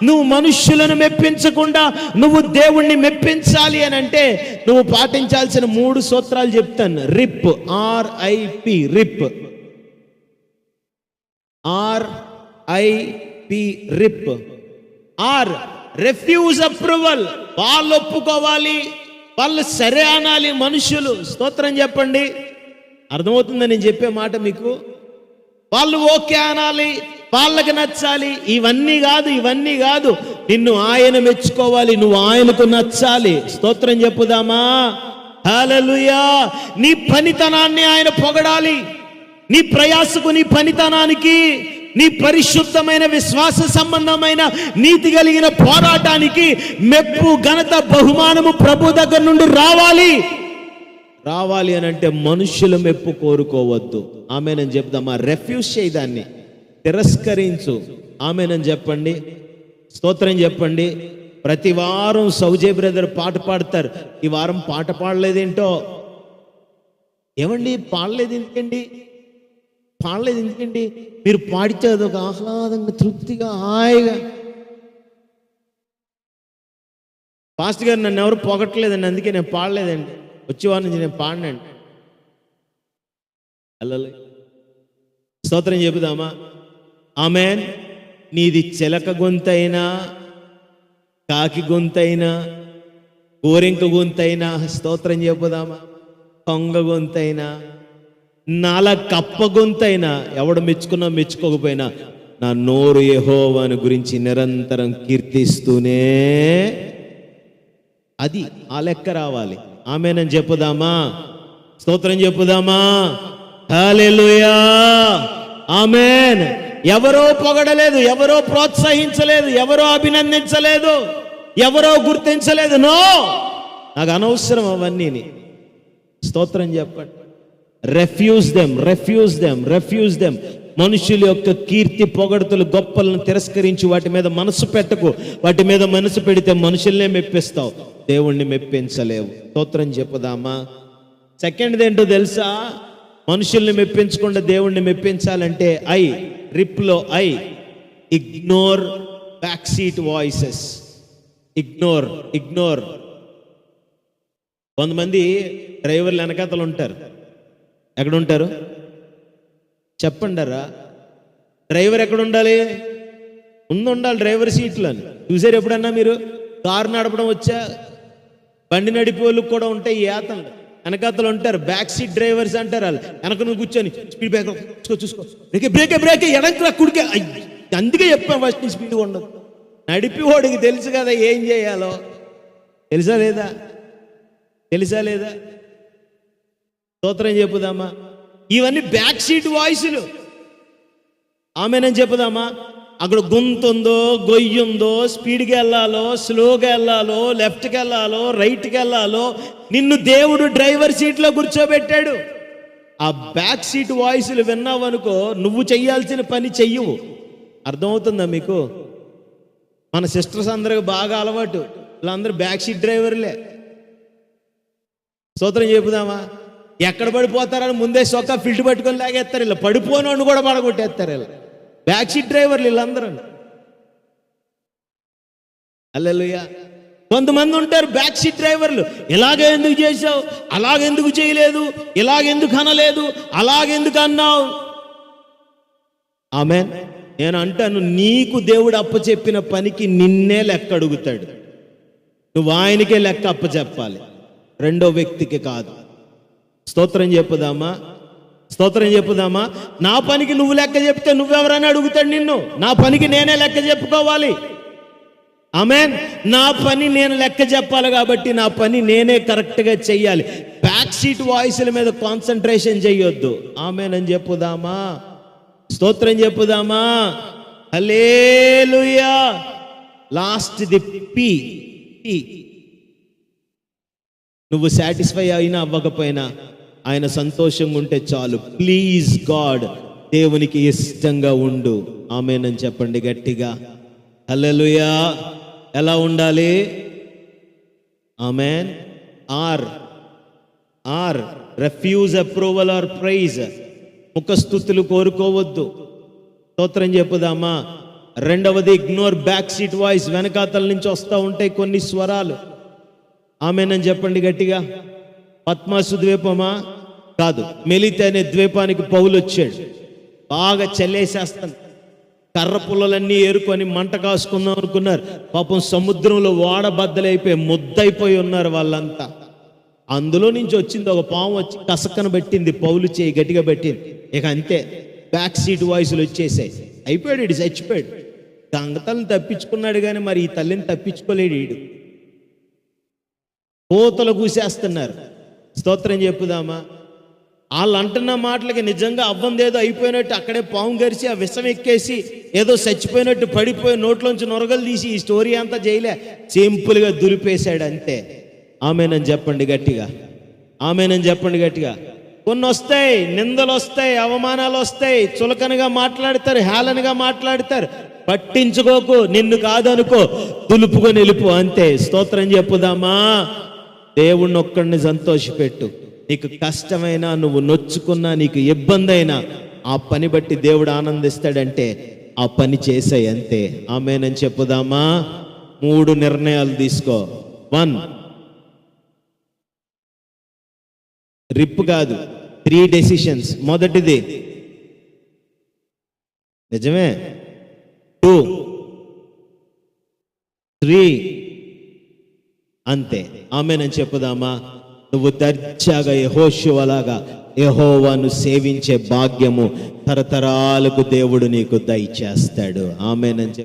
నువ్వు మనుష్యులను మెప్పించకుండా నువ్వు దేవుణ్ణి మెప్పించాలి అని అంటే నువ్వు పాటించాల్సిన 3 సూత్రాలు చెప్తాను. RIP, RIP, RIP, RIP, RIP. Refuse approval. వాళ్ళు ఒప్పుకోవాలి, వాళ్ళు సరే అనాలి మనుషులు. స్తోత్రం చెప్పండి. అర్థమవుతుందని నేను చెప్పే మాట మీకు? వాళ్ళు ఓకే అనాలి, వాళ్ళకి నచ్చాలి. ఇవన్నీ కాదు. నిన్ను ఆయన మెచ్చుకోవాలి, నువ్వు ఆయనకు నచ్చాలి. స్తోత్రం చెప్పుదామా? హల్లెలూయా. నీ పనితనాన్ని ఆయన పొగడాలి. నీ ప్రయాసకు, నీ పనితనానికి, నీ పరిశుద్ధమైన విశ్వాస సంబంధమైన నీతి కలిగిన పోరాటానికి మెప్పు, ఘనత, బహుమానము ప్రభు దగ్గర నుండి రావాలి అని అంటే మనుషుల మెప్పు కోరుకోవద్దు. ఆమేనని చెప్దామా? రెఫ్యూజ్ చేయదాన్ని, తిరస్కరించు. ఆమేనని చెప్పండి. స్తోత్రం చెప్పండి. ప్రతి వారం సౌజే బ్రదర్ పాట పాడతారు. ఈ వారం పాట పాడలేదేంటో. ఏమండి పాడలేదు ఎందుకండి? మీరు పాడితే అదొక ఆహ్లాదంగా, తృప్తిగా, హాయిగా. పాస్టర్ గారు నన్ను ఎవరు పొగట్లేదండి, అందుకే నేను పాడలేదండి. వచ్చేవారి నుంచి నేను పాడినండి. అల్లలే. స్తోత్రం చెబుదామా? ఆమేన్. నీది చిలక గొంతైనా, కాకి గొంతైనా, గోరింక గొంతైనా, స్తోత్రం చెబుదామా, కొంగ గొంతైనా, నాల కప్ప గొంతైనా, ఎవడు మెచ్చుకున్నా మెచ్చుకోకపోయినా నా నోరు యెహోవాను గురించి నిరంతరం కీర్తిస్తూనే, అది ఆ లెక్క రావాలి. ఆమేనని చెప్పుదామా? స్తోత్రం చెప్పుదామా? హల్లెలూయా. ఆమేన్. ఎవరో పొగడలేదు, ఎవరో ప్రోత్సహించలేదు, ఎవరో అభినందించలేదు, ఎవరో గుర్తించలేదు. నో, నాకు అనవసరం అవన్నీ. స్తోత్రం చెప్పండి. Refuge them. మనుషుల యొక్క కీర్తి, పొగడతలు, గొప్పలను తిరస్కరించి వాటి మీద మనసు పెట్టకు. వాటి మీద మనసు పెడితే మనుషుల్నే మెప్పిస్తావు, దేవుణ్ణి మెప్పించలేవు. స్తోత్రం చెప్పుదామా? సెకండ్ ఏంటో తెలుసా? మనుషుల్ని మెప్పించకుండా దేవుణ్ణి మెప్పించాలంటే రిప్లో ignore back seat voices. Ignore. కొంతమంది డ్రైవర్లు వెనకాతలు ఉంటారు. ఎక్కడ ఉంటారు చెప్పండారా? డ్రైవర్ ఎక్కడ ఉండాలి? ఉండాలి డ్రైవర్ సీట్లో అని. చూసారు ఎప్పుడన్నా మీరు? కారు నడపడం వచ్చా, బండి నడిపే వాళ్ళకి కూడా ఉంటాయి ఈ యాతలు. వెనకాతలు ఉంటారు, బ్యాక్ సీట్ డ్రైవర్స్ అంటారు. వాళ్ళు వెనక నువ్వు కూర్చొని స్పీడ్ బ్రేక్ చూసుకో, బ్రేక్ ఎడంకి కుడికే. అందుకే చెప్పాను ఫస్ట్ స్పీడ్గా ఉండదు. నడిపివాడికి తెలుసు కదా ఏం చేయాలో. తెలుసా లేదా? స్తోత్రం చెప్పుదామా? ఇవన్నీ బ్యాక్ సీట్ వాయిస్లు. ఆమేనని చెప్పుదామా? అక్కడ గుంతుందో, గొయ్యుందో, స్పీడ్కి వెళ్ళాలో, స్లోగా వెళ్ళాలో, లెఫ్ట్కి వెళ్ళాలో, రైట్కి వెళ్ళాలో, నిన్ను దేవుడు డ్రైవర్ సీట్లో కూర్చోబెట్టాడు. ఆ బ్యాక్ సీట్ వాయిస్లు విన్నావు అనుకో, నువ్వు చెయ్యాల్సిన పని చెయ్యవు. అర్థమవుతుందా మీకు? మన సిస్టర్స్ అందరికి బాగా అలవాటు, వీళ్ళందరూ బ్యాక్ సీట్ డ్రైవర్లే. స్తోత్రం చెప్పుదామా? ఎక్కడ పడిపోతారని ముందే సొక్క ఫిల్ట్ పట్టుకొని లాగేస్తారు. ఇలా పడిపోయినోడిని కూడా పడగొట్టేస్తారు. ఇలా బ్యాక్ సీట్ డ్రైవర్లు వీళ్ళందరూ. హల్లెలూయా. కొంతమంది ఉంటారు బ్యాక్ సీట్ డ్రైవర్లు. ఇలాగే ఎందుకు చేసావు, అలాగెందుకు చేయలేదు, ఇలాగెందుకు అనలేదు, అలాగెందుకు అన్నావు. ఆమేన్. నేను అంటాను, నీకు దేవుడు అప్పచెప్పిన పనికి నిన్నే లెక్క అడుగుతాడు. నువ్వు ఆయనకే లెక్క అప్పచెప్పాలి, రెండో వ్యక్తికి కాదు. స్తోత్రం చెప్పుదామా? నా పనికి నువ్వు లెక్క చెప్తే నువ్వెవరని అడుగుతాడు నిన్ను. నా పనికి నేనే లెక్క చెప్పుకోవాలి. ఆమేన్. నా పని నేను లెక్క చెప్పాలి కాబట్టి నా పని నేనే కరెక్ట్గా చెయ్యాలి. బ్యాక్ సీట్ వాయిస్ల మీద కాన్సన్ట్రేషన్ చెయ్యొద్దు. ఆమేన్ అని చెప్పుదామా? స్తోత్రం చెప్పుదామా? హల్లెలూయా. Last the P. నువ్వు సాటిస్ఫై అయినా అవ్వకపోయినా ఆయన సంతోషంగా ఉంటే చాలు. ప్లీజ్ గాడ్, దేవునికి ఇష్టంగా ఉండు. ఆమేన్ అని చెప్పండి గట్టిగా. హల్లెలూయా. ఎలా ఉండాలి? Amen. Or refuse approval or praise. ముఖ స్తుతులు కోరుకోవద్దు. స్తోత్రం చెప్పుదామా? రెండవది ఇగ్నోర్ బ్యాక్ సీట్ వాయిస్, వెనకాతల నుంచి వస్తూ ఉంటాయి కొన్ని స్వరాలు. ఆమేనని చెప్పండి గట్టిగా. పద్మాసు ద్వీపమా? కాదు, మెలితే అనే ద్వీపానికి పౌలు వచ్చాడు. బాగా చల్లేసేస్తాను, కర్ర పుల్లలన్నీ ఏరుకొని మంట కాసుకుందాం అనుకున్నారు. పాపం సముద్రంలో ఓడబద్దలైపోయి ముద్దయిపోయి ఉన్నారు వాళ్ళంతా. అందులో నుంచి వచ్చింది ఒక పాము, వచ్చి కసక్కన పెట్టింది, పౌలు చేయి గట్టిగా పెట్టింది. ఇక అంతే, బ్యాక్ సీట్ వాయిస్లు వచ్చేసాయి. అయిపోయాడు, ఇడు చచ్చిపోయాడు. గంగతల్ని తప్పించుకున్నాడు కానీ మరి ఈ తల్లిని తప్పించుకోలేడు. ఈడు కోతలు కూసేస్తున్నారు. స్తోత్రం చెప్పుదామా? వాళ్ళు అంటున్న మాటలకి నిజంగా అవ్వందేదో అయిపోయినట్టు అక్కడే పాము గరిచి ఆ విషం ఎక్కేసి ఏదో చచ్చిపోయినట్టు పడిపోయి నోట్లోంచి నొరగలు తీసి ఈ స్టోరీ అంతా చేయలే, సింపుల్గా దులిపేశాడు అంతే. ఆమేనని చెప్పండి గట్టిగా. ఆమేనని చెప్పండి గట్టిగా. కొన్ని వస్తాయి, నిందలు వస్తాయి, అవమానాలు వస్తాయి, చులకనగా మాట్లాడతారు, హేళనగా మాట్లాడతారు. పట్టించుకోకు, నిన్ను కాదనుకో, దులుపుకొని వెళ్ళిపో అంతే. స్తోత్రం చెప్పుదామా? దేవుణ్ణి ఒక్కడిని సంతోషపెట్టు. నీకు కష్టమైనా, నువ్వు నొచ్చుకున్నా, నీకు ఇబ్బంది అయినా ఆ పని బట్టి దేవుడు ఆనందిస్తాడంటే ఆ పని చేసాయి అంతే. ఆమేనని చెప్పుదామా? 3 నిర్ణయాలు తీసుకో. 1, రిప్ కాదు, 3 డెసిషన్స్. మొదటిది నిజమే. 2, 3 అంతే. ఆమేనని చెప్పుదామా? నువ్వు దర్జాగా యెహోషువలాగా యెహోవాను సేవించే భాగ్యము తరతరాలకు దేవుడు నీకు దయచేస్తాడు. ఆమేనని చెప్పు.